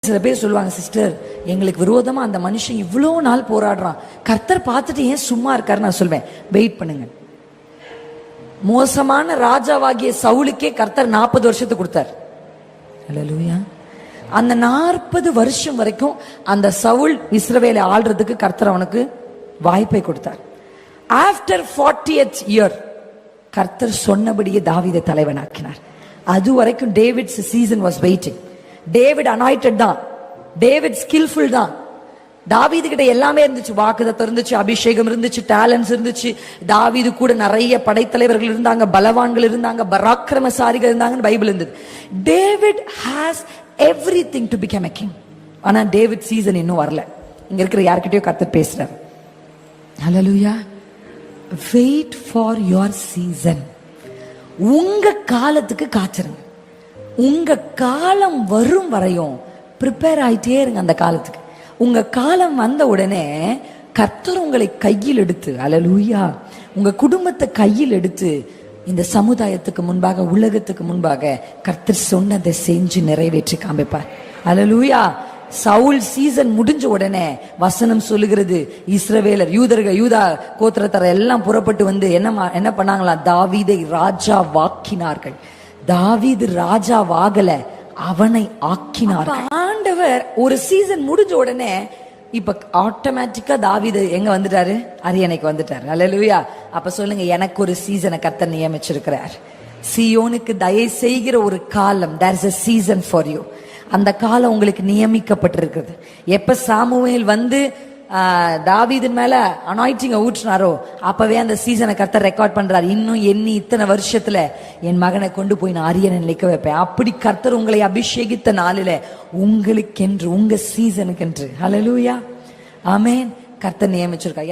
சில பேர் சொல்லுவாங்க, சிஸ்டர் எங்களுக்கு விரோதமா அந்த மனுஷன் இவ்வளோ நாள் போராடுறான், கர்த்தர் பார்த்துட்டு ஏன் சும்மா இருக்காரு? நான் சொல்வேன், வெயிட் பண்ணுங்க. மோசமான ராஜாவாகிய சவுலுக்கே கர்த்தர் 40 வருஷத்துக்கு கொடுத்தார். அல்லேலூயா. அந்த 40 வருஷம் வரைக்கும் அந்த சவுல் இஸ்ரவேலை ஆள்றதுக்கு கர்த்தர் அவனுக்கு வாய்ப்பை கொடுத்தார். ஆஃப்டர் 40th இயர் கர்த்தர் சொன்னபடியே தாவீதை தலைவனாக்கினார். அது வரைக்கும் David's season was waiting. David anointed தான், டேவிட் ஸ்கில்ஃபுல் தான். தாவீது கிட்ட எல்லாமே இருந்துச்சு, வாக்குதத்தம் இருந்துச்சு, அபிஷேகம் இருந்துச்சு, டேலண்ட்ஸ் இருந்துச்சு. தாவீது கூட நிறைய படைத்தலைவர்கள் இருந்தாங்க, பலவான்கள் இருந்தாங்க, பராக்கிரமசாரிகள் இருந்தாங்கன்னு பைபிள் இருந்தது. David has everything to become a king. ஆனா டேவிட் சீசன் இன்னும் வரல. இங்க இருக்கிற யார்கிட்டயோ கர்த்தர் பேசுறார். Hallelujah. Wait for your season. உங்க காலத்துக்கு காத்துருங்க. உங்க காலம் வரும் வரையும் ப்ரிப்பேர் ஆயிட்டே இருங்க. அந்த காலத்துக்கு உங்க காலம் வந்த உடனே கர்த்தர் உங்களை கையில் எடுத்து, அல்லேலூயா, உங்க குடும்பத்தை கையில் எடுத்து இந்த சமுதாயத்துக்கு முன்பாக, உலகத்துக்கு முன்பாக கர்த்தர் சொன்னதை செஞ்சு நிறைவேற்றி காமிப்பார். அல்லேலூயா. சவுல் சீசன் முடிஞ்ச உடனே வசனம் சொல்லுகிறது, இஸ்ரவேலர் யூதா கோத்திரத்தார் எல்லாம் புறப்பட்டு வந்து என்ன பண்ணாங்களா? தாவீதை ராஜா வாக்கினார்கள். தாவீது ராஜா வாகல, அவனை ஆக்கினார். ஆண்டவர் ஒரு சீசன் முடிஞ்ச உடனே இப்ப ஆட்டோமேட்டிக்கா தாவீது எங்க வந்துட்டாரு? அரியணைக்கு வந்துட்டாரு. அல்லேலூயா. அப்ப சொல்லுங்க, எனக்கு ஒரு சீசனை கர்த்தர் நியமிச்சிருக்கிறார். சீயோனுக்கு தயை செய்கிற ஒரு காலம், there is a season for you. அந்த காலம் உங்களுக்கு நியமிக்கப்பட்டிருக்கிறது. எப்ப சாமுவேல் வந்து தாவீதின் மேல அனாயிட்டிங்க ஊற்றினாரோ அப்பவே அந்த சீசனை கர்த்தர் ரெக்கார்ட் பண்றாரு. இன்னும் எண்ணி இத்தனை வருஷத்துல என் மகனை கொண்டு போய் நான் அரியணை நிற்க வைப்பேன். அப்படி கர்த்தர் உங்களை அபிஷேகித்த நாளில உங்களுக்கென்று, உங்க சீசனுக்கென்று, ஹல்லேலூயா, ஆமென், கர்த்தர் நியமிச்சிருக்கார்.